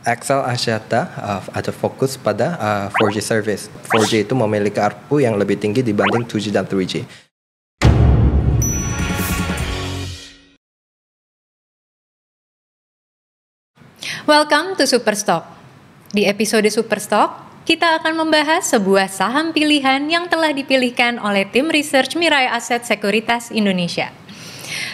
XL Axiata ada fokus pada 4G service. 4G itu memiliki ARPU yang lebih tinggi dibanding 2G dan 3G. Welcome to Superstock. Di episode Superstock, kita akan membahas sebuah saham pilihan yang telah dipilihkan oleh tim research Mirae Asset Sekuritas Indonesia.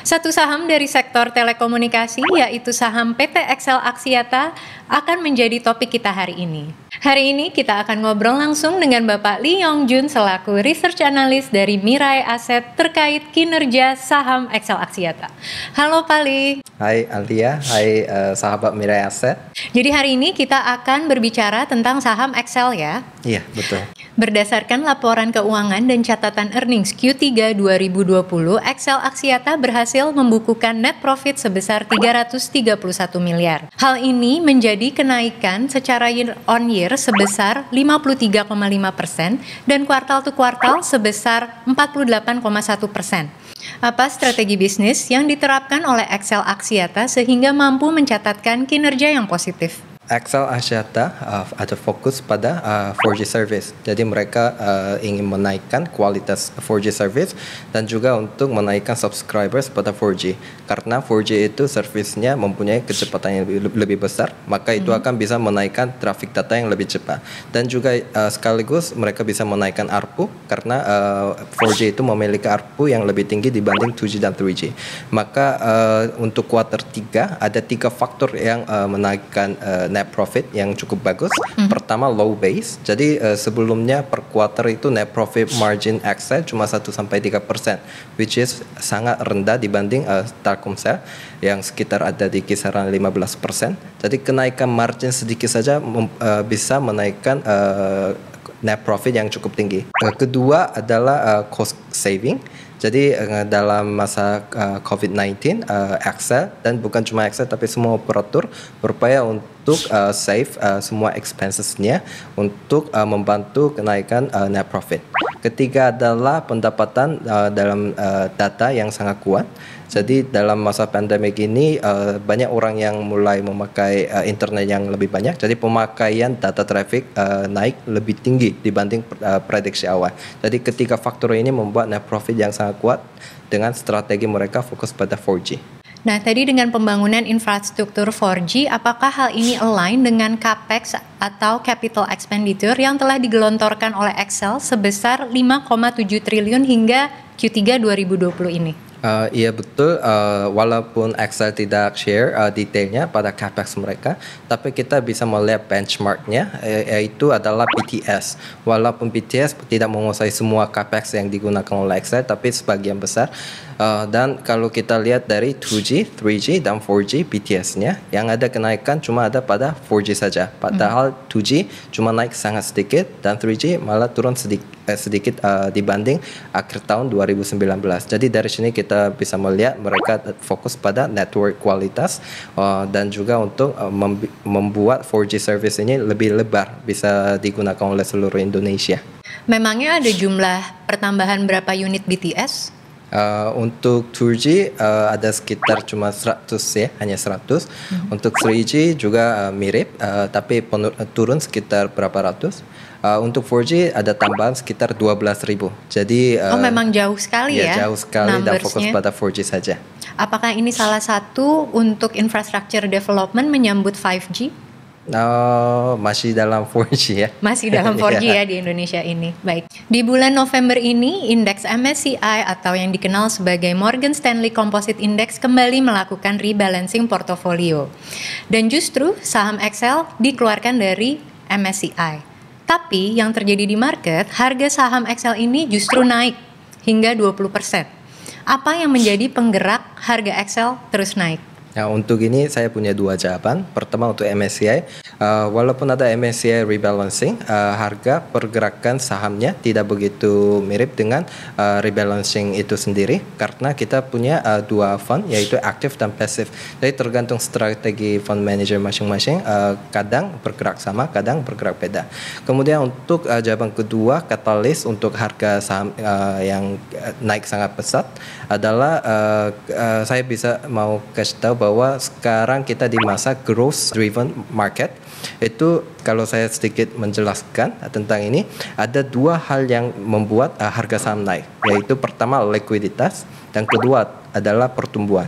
Satu saham dari sektor telekomunikasi, yaitu saham PT XL Axiata, akan menjadi topik kita hari ini. Hari ini kita akan ngobrol langsung dengan Bapak Lee Yong Jun selaku research analyst dari Mirae Asset terkait kinerja saham XL Axiata. Halo Pak Lee. Hai Alia, hai sahabat Mirae Asset. Jadi hari ini kita akan berbicara tentang saham XL ya. Iya, betul. Berdasarkan laporan keuangan dan catatan earnings Q3 2020, XL Axiata berhasil membukukan net profit sebesar 331 miliar. Hal ini menjadi kenaikan secara year on year sebesar 53,5% dan kuartal to kuartal sebesar 48,1%. Apa strategi bisnis yang diterapkan oleh XL Axiata sehingga mampu mencatatkan kinerja yang positif? XL Axiata ada fokus pada 4G service. Jadi mereka ingin menaikkan kualitas 4G service dan juga untuk menaikkan subscribers pada 4G. Karena 4G itu servisnya mempunyai kecepatan yang lebih besar, maka itu akan bisa menaikkan traffic data yang lebih cepat. Dan juga sekaligus mereka bisa menaikkan ARPU karena 4G itu memiliki ARPU yang lebih tinggi dibanding 2G dan 3G. Maka untuk kuartal 3 ada 3 faktor yang menaikkan net profit yang cukup bagus. Pertama, low base. Jadi sebelumnya per quarter itu net profit margin XL cuma 1-3%, which is sangat rendah dibanding Telkomsel yang sekitar ada di kisaran 15%. Jadi kenaikan margin sedikit saja bisa menaikkan net profit yang cukup tinggi. Kedua adalah cost saving. Jadi dalam masa COVID-19, XL dan bukan cuma XL tapi semua operator berupaya untuk save semua expensesnya untuk membantu kenaikan net profit. Ketiga adalah pendapatan dalam data yang sangat kuat. Jadi dalam masa pandemik ini banyak orang yang mulai memakai internet yang lebih banyak. Jadi pemakaian data traffic naik lebih tinggi dibanding prediksi awal. Jadi ketiga faktor ini membuat net profit yang sangat kuat dengan strategi mereka fokus pada 4G. Nah, tadi dengan pembangunan infrastruktur 4G, apakah hal ini align dengan CAPEX atau capital expenditure yang telah digelontorkan oleh XL sebesar 5,7 triliun hingga Q3 2020 ini? Iya betul, walaupun Excel tidak share detailnya pada capex mereka, tapi kita bisa melihat benchmarknya, yaitu adalah BTS. Walaupun BTS tidak menguasai semua capex yang digunakan oleh Excel, tapi sebagian besar. Dan kalau kita lihat dari 2G, 3G, dan 4G BTS-nya, yang ada kenaikan cuma ada pada 4G saja. Padahal 2G cuma naik sangat sedikit, dan 3G malah turun sedikit dibanding akhir tahun 2019. Jadi dari sini kita bisa melihat mereka fokus pada network kualitas dan juga untuk membuat 4G service ini lebih lebar, bisa digunakan oleh seluruh Indonesia. Memangnya ada jumlah pertambahan berapa unit BTS? Untuk 2G ada sekitar cuma 100 ya, hanya 100. Untuk 3G juga mirip, tapi turun sekitar berapa ratus. Untuk 4G ada tambahan sekitar 12.000. Jadi memang jauh sekali ya. Jauh sekali dan fokus pada 4G saja. Apakah ini salah satu untuk infrastructure development menyambut 5G? Masih dalam 4G ya. Masih dalam 4G ya di Indonesia ini. Baik. Di bulan November ini, indeks MSCI atau yang dikenal sebagai Morgan Stanley Composite Index kembali melakukan rebalancing portofolio. Dan justru saham XL dikeluarkan dari MSCI. Tapi yang terjadi di market, harga saham XL ini justru naik hingga 20%. Apa yang menjadi penggerak harga XL terus naik? Nah, untuk ini saya punya dua jawaban. Pertama untuk MSCI, walaupun ada MSCI rebalancing, harga pergerakan sahamnya tidak begitu mirip dengan rebalancing itu sendiri karena kita punya dua fund yaitu aktif dan pasif. Jadi tergantung strategi fund manager masing-masing, kadang bergerak sama, kadang bergerak beda. Kemudian untuk jawaban kedua, katalis untuk harga saham yang naik sangat pesat adalah saya bisa mau kasih tahu bahwa sekarang kita di masa growth driven market. Itu kalau saya sedikit menjelaskan tentang ini, ada dua hal yang membuat harga saham naik, yaitu pertama likuiditas dan kedua adalah pertumbuhan.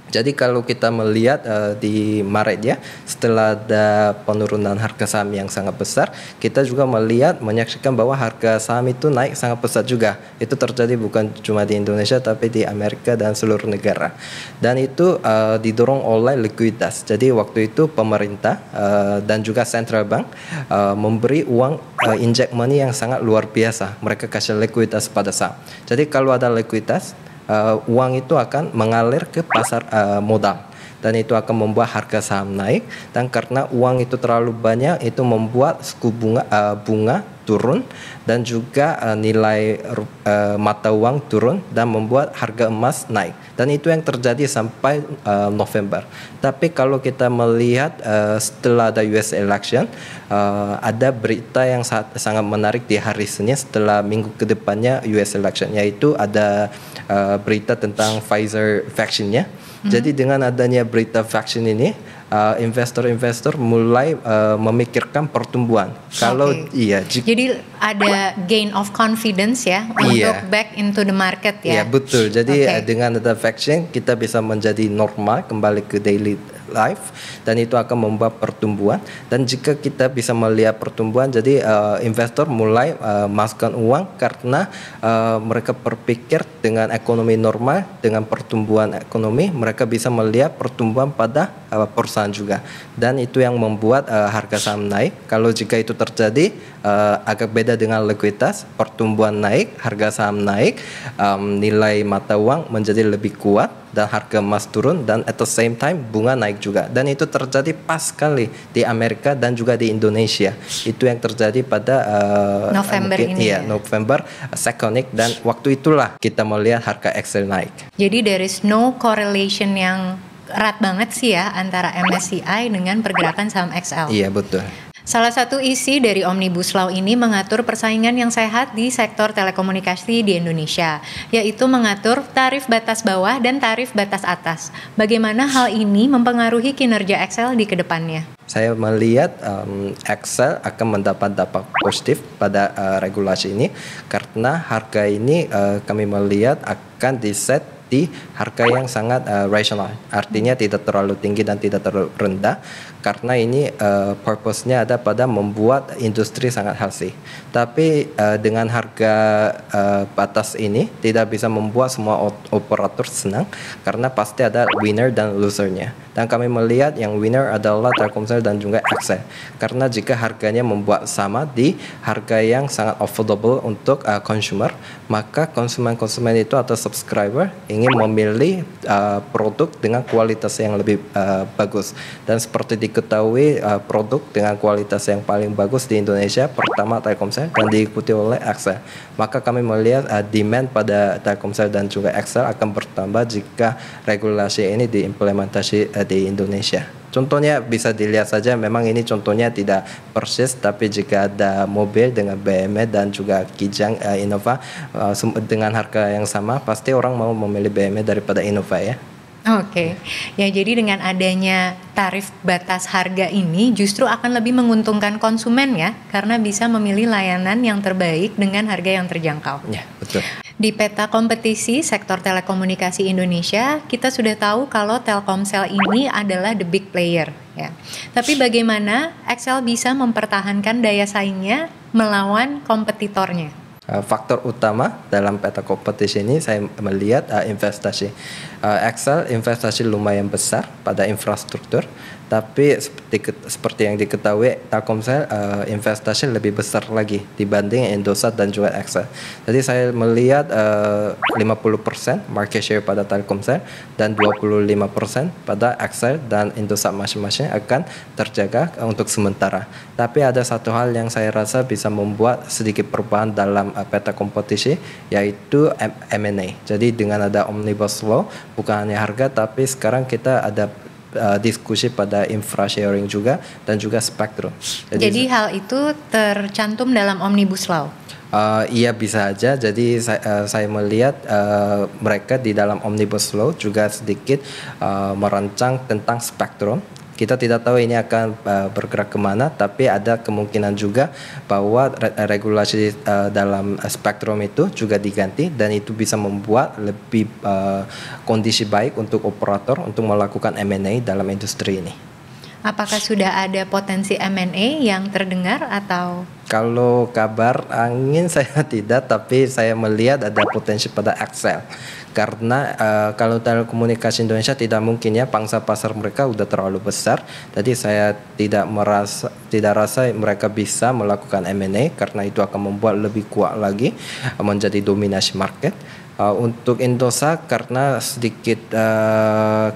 Jadi kalau kita melihat di Maret ya, setelah ada penurunan harga saham yang sangat besar, kita juga menyaksikan bahwa harga saham itu naik sangat pesat juga. Itu terjadi bukan cuma di Indonesia tapi di Amerika dan seluruh negara. Dan itu didorong oleh likuiditas. Jadi waktu itu pemerintah dan juga central bank memberi uang inject money yang sangat luar biasa. Mereka kasih likuiditas pada saham. Jadi kalau ada likuiditas, uang itu akan mengalir ke pasar modal dan itu akan membuat harga saham naik, dan karena uang itu terlalu banyak itu membuat suku bunga turun dan juga nilai mata uang turun dan membuat harga emas naik, dan itu yang terjadi sampai November. Tapi kalau kita melihat setelah ada US election, ada berita yang sangat menarik di hari Senin setelah minggu kedepannya US election, yaitu ada berita tentang Pfizer vaksinnya. Jadi dengan adanya berita vaksin ini, investor-investor mulai memikirkan pertumbuhan. Kalau jadi ada gain of confidence ya untuk back into the market ya. Iya betul. Jadi dengan ada vaksin kita bisa menjadi normal, kembali ke daily life, dan itu akan membuat pertumbuhan. Dan jika kita bisa melihat pertumbuhan, jadi investor mulai masukkan uang karena mereka berpikir dengan ekonomi normal, dengan pertumbuhan ekonomi, mereka bisa melihat pertumbuhan pada perusahaan juga, dan itu yang membuat harga saham naik. Kalau jika itu terjadi agak beda dengan likuiditas, pertumbuhan naik, harga saham naik, nilai mata uang menjadi lebih kuat dan harga emas turun, dan at the same time bunga naik juga, dan itu terjadi pas sekali di Amerika dan juga di Indonesia. Itu yang terjadi pada November ini. Iya, November second week, dan waktu itulah kita melihat harga Excel naik. Jadi there is no correlation yang erat banget sih ya antara MSCI dengan pergerakan saham XL. Iya betul. Salah satu isi dari Omnibus Law ini mengatur persaingan yang sehat di sektor telekomunikasi di Indonesia, yaitu mengatur tarif batas bawah dan tarif batas atas. Bagaimana hal ini mempengaruhi kinerja XL di kedepannya? Saya melihat Excel akan mendapat dampak positif pada regulasi ini, karena harga ini kami melihat akan diset di harga yang sangat rasional, artinya tidak terlalu tinggi dan tidak terlalu rendah, karena ini purpose-nya ada pada membuat industri sangat healthy. Tapi dengan harga batas ini tidak bisa membuat semua operator senang, karena pasti ada winner dan loser-nya. Dan kami melihat yang winner adalah Telkomsel dan juga Excel, karena jika harganya membuat sama di harga yang sangat affordable untuk consumer, maka konsumen-konsumen itu atau subscriber ingin memilih produk dengan kualitas yang lebih bagus. Dan seperti diketahui, produk dengan kualitas yang paling bagus di Indonesia pertama Telkomsel dan diikuti oleh Excel. Maka kami melihat demand pada Telkomsel dan juga Excel akan bertambah jika regulasi ini diimplementasi di Indonesia. Contohnya bisa dilihat saja, memang ini contohnya tidak persis, tapi jika ada mobil dengan BMW dan juga Kijang Innova dengan harga yang sama, pasti orang mau memilih BMW daripada Innova ya. Oke, ya jadi dengan adanya tarif batas harga ini justru akan lebih menguntungkan konsumen ya, karena bisa memilih layanan yang terbaik dengan harga yang terjangkau. Ya, betul. Di peta kompetisi sektor telekomunikasi Indonesia, kita sudah tahu kalau Telkomsel ini adalah the big player ya. Tapi bagaimana XL bisa mempertahankan daya saingnya melawan kompetitornya? Faktor utama dalam peta kompetisi ini saya melihat investasi. Excel investasi lumayan besar pada infrastruktur, tapi seperti yang diketahui Telkomsel investasi lebih besar lagi dibanding Indosat dan juga Excel. Jadi saya melihat 50% market share pada Telkomsel dan 25% pada Excel dan Indosat masing-masing akan terjaga untuk sementara. Tapi ada satu hal yang saya rasa bisa membuat sedikit perubahan dalam peta kompetisi, yaitu M&A. Jadi dengan ada Omnibus Law, bukan hanya harga, tapi sekarang kita ada diskusi pada infra sharing juga dan juga spektrum. Jadi hal itu tercantum dalam Omnibus Law? Iya bisa aja. Jadi saya melihat mereka di dalam Omnibus Law juga sedikit merancang tentang spektrum. Kita tidak tahu ini akan bergerak kemana, tapi ada kemungkinan juga bahwa regulasi dalam spektrum itu juga diganti dan itu bisa membuat lebih kondisi baik untuk operator untuk melakukan M&A dalam industri ini. Apakah sudah ada potensi M&A yang terdengar atau? Kalau kabar angin saya tidak, tapi saya melihat ada potensi pada Excel. Karena kalau telekomunikasi Indonesia tidak mungkin ya, pangsa pasar mereka udah terlalu besar. Jadi saya tidak rasa mereka bisa melakukan M&A karena itu akan membuat lebih kuat lagi menjadi dominasi market. Untuk Indosat karena sedikit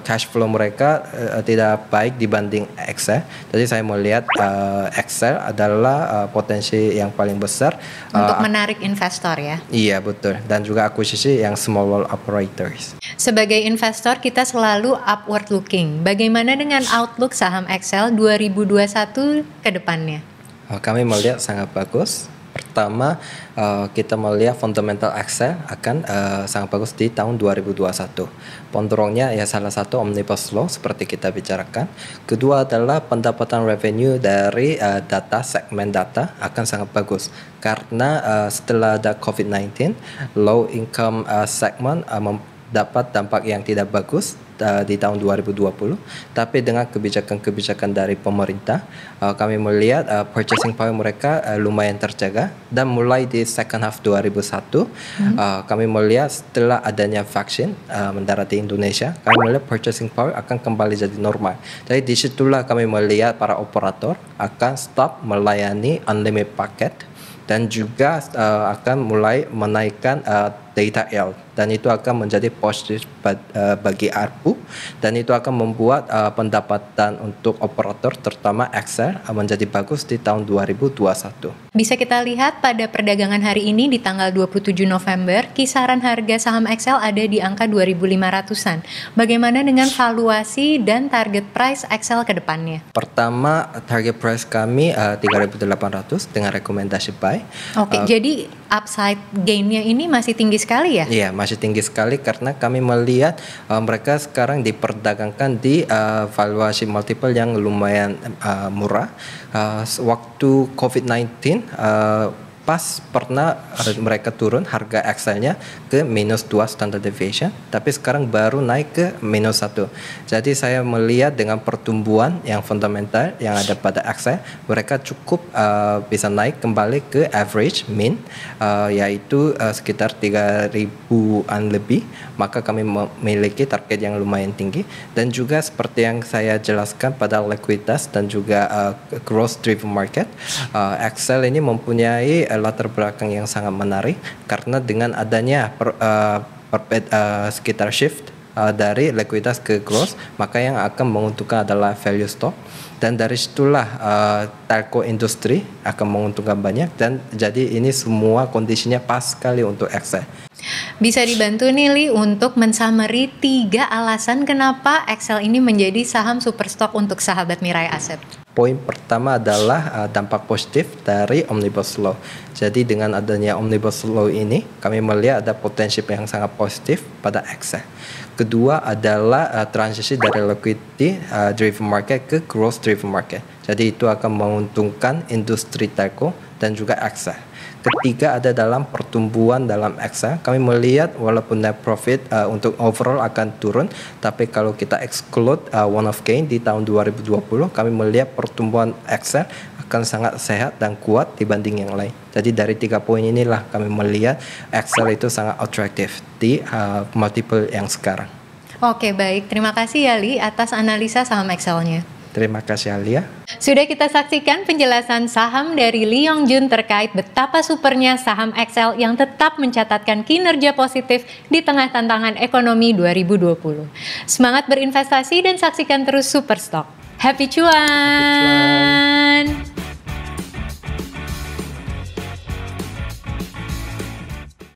cash flow mereka tidak baik dibanding Excel. Jadi saya melihat Excel adalah potensi yang paling besar untuk menarik investor ya. Iya betul, dan juga akuisisi yang small world operators. Sebagai investor kita selalu upward looking. Bagaimana dengan outlook saham Excel 2021 ke depannya? Kami melihat sangat bagus. Pertama, kita melihat fundamental Excel akan sangat bagus di tahun 2021. Pendorongnya ya salah satu Omnibus Law seperti kita bicarakan. Kedua adalah pendapatan revenue dari data, segmen data akan sangat bagus. Karena setelah ada COVID-19, low income segment dapat dampak yang tidak bagus di tahun 2020, tapi dengan kebijakan-kebijakan dari pemerintah kami melihat purchasing power mereka lumayan terjaga, dan mulai di second half 2001 kami melihat setelah adanya vaksin mendarat di Indonesia, kami melihat purchasing power akan kembali jadi normal. Jadi disitulah kami melihat para operator akan stop melayani unlimited paket dan juga akan mulai menaikkan data yield, dan itu akan menjadi positif bagi ARPU, dan itu akan membuat pendapatan untuk operator terutama Excel menjadi bagus di tahun 2021. Bisa kita lihat pada perdagangan hari ini di tanggal 27 November, kisaran harga saham Excel ada di angka 2.500-an. Bagaimana dengan valuasi dan target price Excel ke depannya? Pertama, target price kami 3.800 dengan rekomendasi buy. Oke, jadi upside gain-nya ini masih tinggi sekali ya? Iya, masih tinggi sekali karena kami melihat mereka sekarang diperdagangkan di valuasi multiple yang lumayan murah. Waktu COVID-19 pas pernah mereka turun harga Excelnya ke -2 standard deviation, tapi sekarang baru naik ke -1. Jadi saya melihat dengan pertumbuhan yang fundamental yang ada pada Excel, mereka cukup bisa naik kembali ke average mean, yaitu sekitar 3.000-an lebih. Maka kami memiliki target yang lumayan tinggi, dan juga seperti yang saya jelaskan pada likuiditas dan juga growth driven market, Excel ini mempunyai latar belakang yang sangat menarik karena dengan adanya sekitar shift dari likuiditas ke growth, maka yang akan menguntungkan adalah value stock, dan dari situlah telco industri akan menguntungkan banyak, dan jadi ini semua kondisinya pas sekali untuk Excel. Bisa dibantu nih Li untuk mensummary 3 alasan kenapa Excel ini menjadi saham super stock untuk sahabat Mirai Asset. Poin pertama adalah dampak positif dari Omnibus Law. Jadi dengan adanya Omnibus Law ini, kami melihat ada potensi yang sangat positif pada Excel. Kedua adalah transisi dari liquidity driven market ke growth driven market. Jadi itu akan menguntungkan industri telco dan juga Excel. Ketiga ada dalam pertumbuhan dalam Excel. Kami melihat walaupun net profit untuk overall akan turun, tapi kalau kita exclude one-off gain di tahun 2020, kami melihat pertumbuhan Excel akan sangat sehat dan kuat dibanding yang lain. Jadi dari 3 poin inilah kami melihat Excel itu sangat atraktif di multiple yang sekarang. Oke, baik. Terima kasih ya Li atas analisa saham Excel-nya. Terima kasih Alia. Sudah kita saksikan penjelasan saham dari Lee Yong Jun terkait betapa supernya saham Excel yang tetap mencatatkan kinerja positif di tengah tantangan ekonomi 2020. Semangat berinvestasi dan saksikan terus Superstock. Happy cuan!